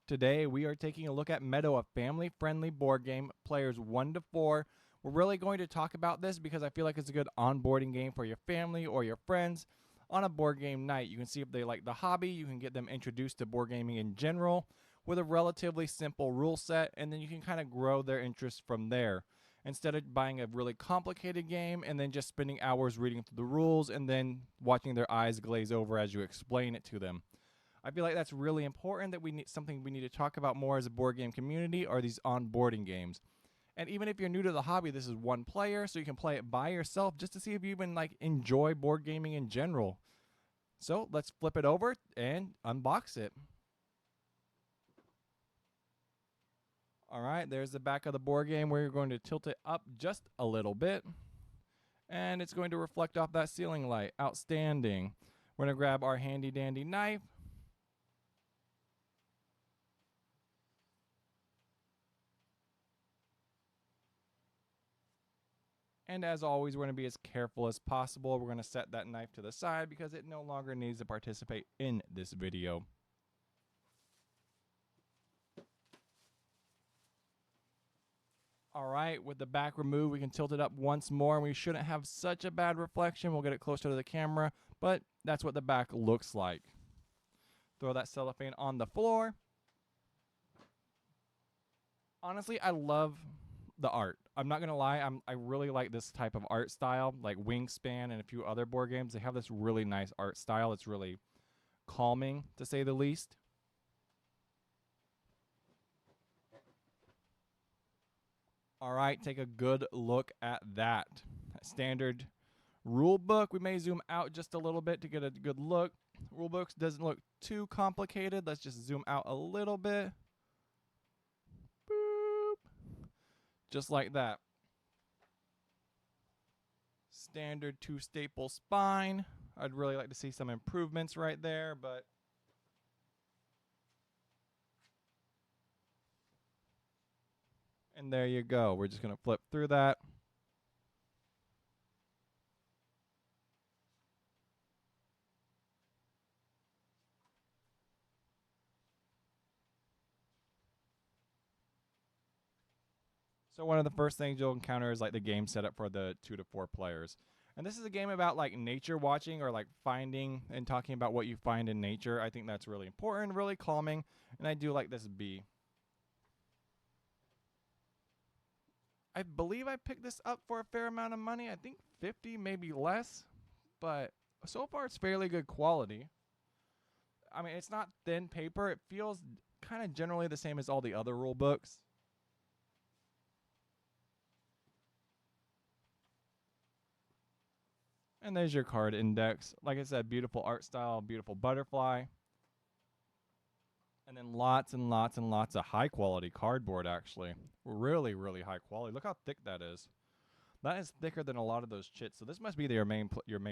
Today we are taking a look at Meadow, a family-friendly board game, players 1 to 4. We're really going to talk about this because I feel like it's a good onboarding game for your family or your friends on a board game night. You can see if they like the hobby, you can get them introduced to board gaming in general with a relatively simple rule set, and then you can kind of grow their interest from there. Instead of buying a really complicated game and then just spending hours reading through the rules and then watching their eyes glaze over as you explain it to them. I feel like that's really important that we need something we need to talk about more as a board game community are these onboarding games. And even if you're new to the hobby, this is one player, so you can play it by yourself just to see if you even like enjoy board gaming in general. So let's flip it over and unbox it. All right, there's the back of the board game where you're going to tilt it up just a little bit. And it's going to reflect off that ceiling light. Outstanding. We're going to grab our handy dandy knife. And as always, we're going to be as careful as possible. We're going to set that knife to the side because it no longer needs to participate in this video. All right, with the back removed, we can tilt it up once more, and we shouldn't have such a bad reflection. We'll get it closer to the camera, but that's what the back looks like. Throw that cellophane on the floor. Honestly, I love the art. I'm not gonna lie, I really like this type of art style, like Wingspan and a few other board games. They have this really nice art style. It's really calming, to say the least. All right, take a good look at that. Standard rule book. We may zoom out just a little bit to get a good look. Rule books doesn't look too complicated. Let's just zoom out a little bit. Boop. Just like that. Standard 2-staple spine. I'd really like to see some improvements right there, but and there you go. We're just going to flip through that. So one of the first things you'll encounter is like the game setup for the 2 to 4 players. And this is a game about like nature watching or like finding and talking about what you find in nature. I think that's really important, really calming, and I do like this bee. I believe I picked this up for a fair amount of money. I think 50, maybe less, but so far it's fairly good quality. I mean, it's not thin paper. It feels kind of generally the same as all the other rule books. And there's your card index. Like I said, beautiful art style, beautiful butterfly. And then lots and lots and lots of high quality cardboard, actually. Really, really high quality. Look how thick that is. That is thicker than a lot of those chits. So this must be your main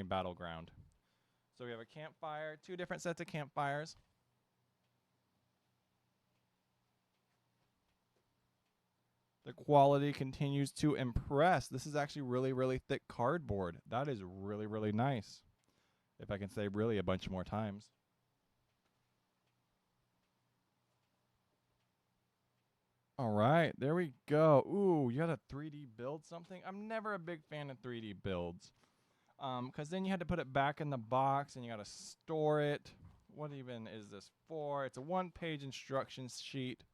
battleground. So we have a campfire, 2 different sets of campfires. The quality continues to impress. This is actually really, really thick cardboard. That is really, really nice. If I can say really a bunch more times. All right, there we go. Ooh, you got to 3D build something? I'm never a big fan of 3D builds. Because then you had to put it back in the box and you got to store it. What even is this for? It's a 1-page instructions sheet.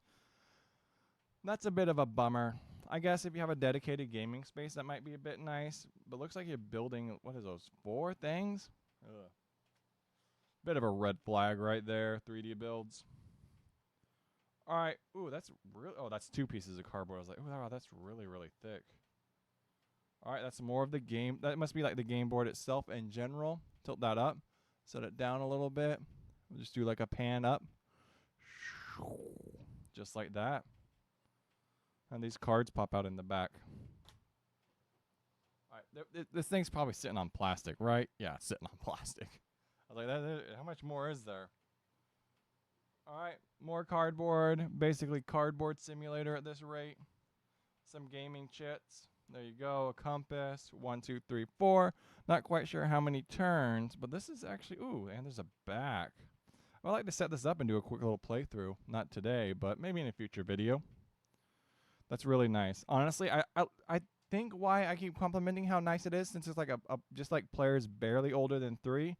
That's a bit of a bummer. I guess if you have a dedicated gaming space, that might be a bit nice. But looks like you're building, what is those, 4 things? Ugh. Bit of a red flag right there, 3D builds. All right. Ooh, that's really, oh, that's 2 pieces of cardboard. I was like, oh, wow, that's really, really thick. All right, that's more of the game. That must be like the game board itself in general. Tilt that up. Set it down a little bit. We'll just do like a pan up. Just like that. And these cards pop out in the back. All right, this thing's probably sitting on plastic, right? Yeah, it's sitting on plastic. I was like, how much more is there? All right, more cardboard. Basically, cardboard simulator at this rate. Some gaming chits. There you go. A compass. 1, 2, 3, 4. Not quite sure how many turns, but this is actually. Ooh, and there's a back. I'd like to set this up and do a quick little playthrough. Not today, but maybe in a future video. That's really nice. Honestly, I think why I keep complimenting how nice it is, since it's like a just like players barely older than 3.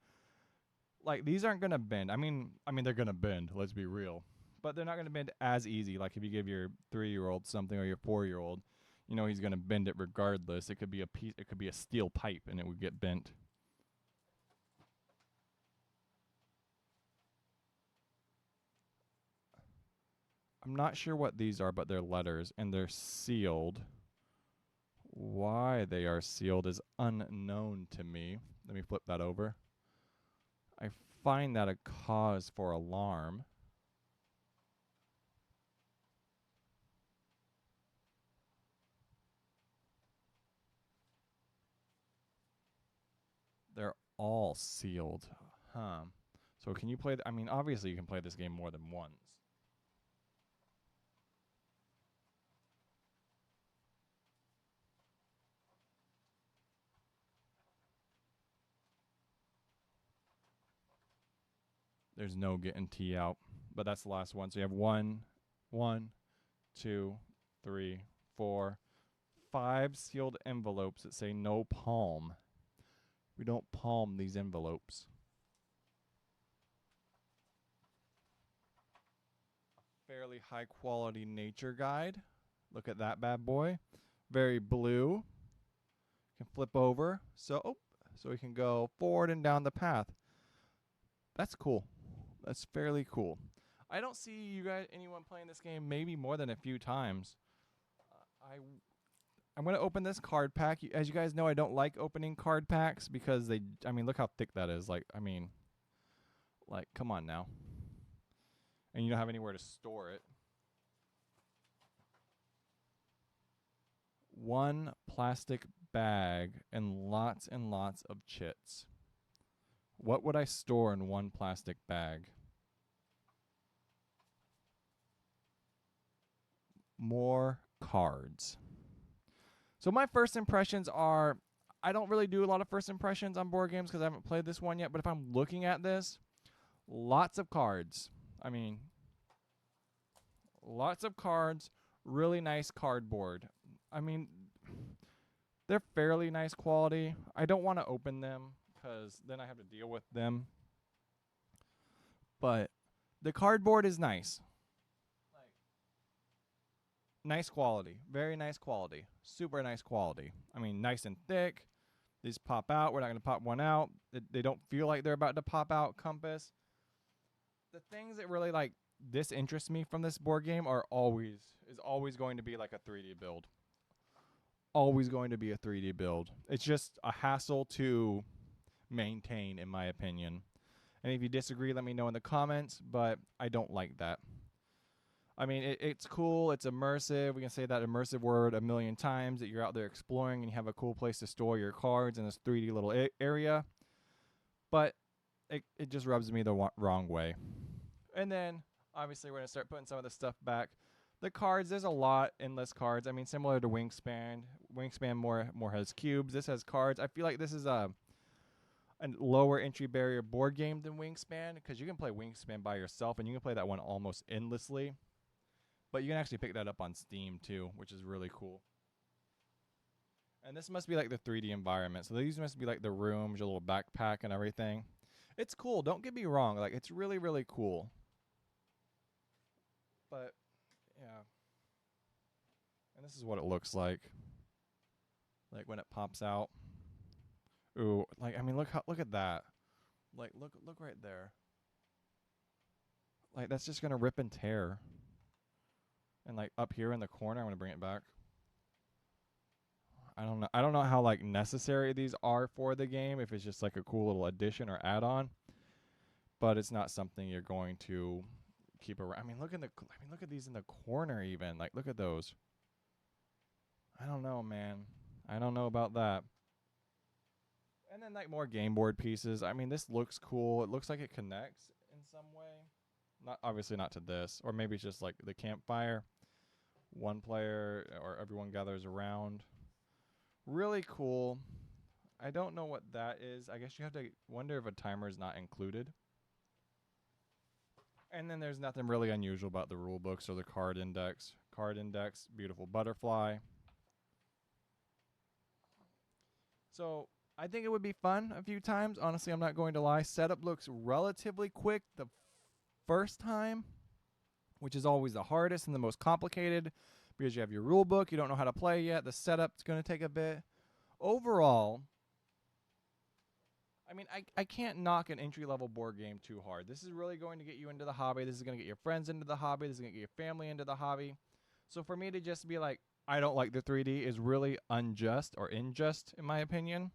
Like these aren't gonna bend. I mean they're gonna bend. Let's be real, but they're not gonna bend as easy. Like if you give your 3-year-old something or your 4-year-old, you know he's gonna bend it regardless. It could be a piece. It could be a steel pipe, and it would get bent. I'm not sure what these are, but they're letters and they're sealed. Why they are sealed is unknown to me. Let me flip that over. I find that a cause for alarm. They're all sealed. Huh. So can you play I mean, obviously you can play this game more than once. There's no getting T out, but that's the last one. So you have one, two, three, 4, 5 sealed envelopes that say no palm. We don't palm these envelopes. Fairly high quality nature guide. Look at that bad boy. Very blue. Can flip over. So we can go forward and down the path. That's cool. That's fairly cool. I don't see anyone playing this game maybe more than a few times. I'm gonna open this card pack. As you guys know, I don't like opening card packs because look how thick that is. Come on now. And you don't have anywhere to store it. One plastic bag and lots of chits. What would I store in one plastic bag? More cards. So my first impressions are, I don't really do a lot of first impressions on board games because I haven't played this one yet, but if I'm looking at this, lots of cards. Lots of cards, really nice cardboard. I mean, they're fairly nice quality. I don't want to open them because then I have to deal with them. But the cardboard is nice. Nice quality. Very nice quality. Super nice quality. Nice and thick. These pop out. We're not going to pop one out. They don't feel like they're about to pop out. Compass. The things that really disinterest me from this board game is always going to be like a 3D build. Always going to be a 3D build. It's just a hassle to maintain, in my opinion. And if you disagree, let me know in the comments, but I don't like that. It's cool. It's immersive. We can say that immersive word a million times, that you're out there exploring and you have a cool place to store your cards in this 3D little area. But it just rubs me the wrong way. And then, obviously, we're going to start putting some of the stuff back. The cards, there's a lot endless cards. Similar to Wingspan. Wingspan more has cubes. This has cards. I feel like this is a lower entry barrier board game than Wingspan, because you can play Wingspan by yourself, and you can play that one almost endlessly. But you can actually pick that up on Steam, too, which is really cool. And this must be like the 3D environment. So these must be like the rooms, your little backpack and everything. It's cool. Don't get me wrong. It's really, really cool. But, yeah. And this is what it looks like. When it pops out. Ooh, look at that. Look right there. That's just going to rip and tear. And up here in the corner, I'm going to bring it back. I don't know how necessary these are for the game, if it's just a cool little addition or add-on. But it's not something you're going to keep around. Look at these in the corner even. Look at those. I don't know, man. I don't know about that. And then more game board pieces. This looks cool. It looks like it connects in some way. Obviously not to this, or maybe it's just the campfire. One player or everyone gathers around. Really cool. I don't know what that is. I guess you have to wonder if a timer is not included. And then there's nothing really unusual about the rule books or the card index. Card index, beautiful butterfly. So I think it would be fun a few times. Honestly, I'm not going to lie. Setup looks relatively quick the first time, which is always the hardest and the most complicated because you have your rule book, you don't know how to play yet. The setup's going to take a bit. Overall, I mean, I can't knock an entry level board game too hard. This is really going to get you into the hobby. This is going to get your friends into the hobby. This is going to get your family into the hobby. So for me to just be like, I don't like the 3D is really unjust or unjust, in my opinion.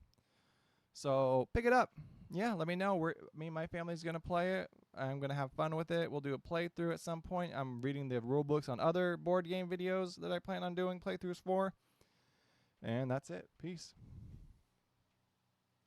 So pick it up. Yeah, let me know. Me and my family's going to play it. I'm going to have fun with it. We'll do a playthrough at some point. I'm reading the rule books on other board game videos that I plan on doing playthroughs for. And that's it. Peace.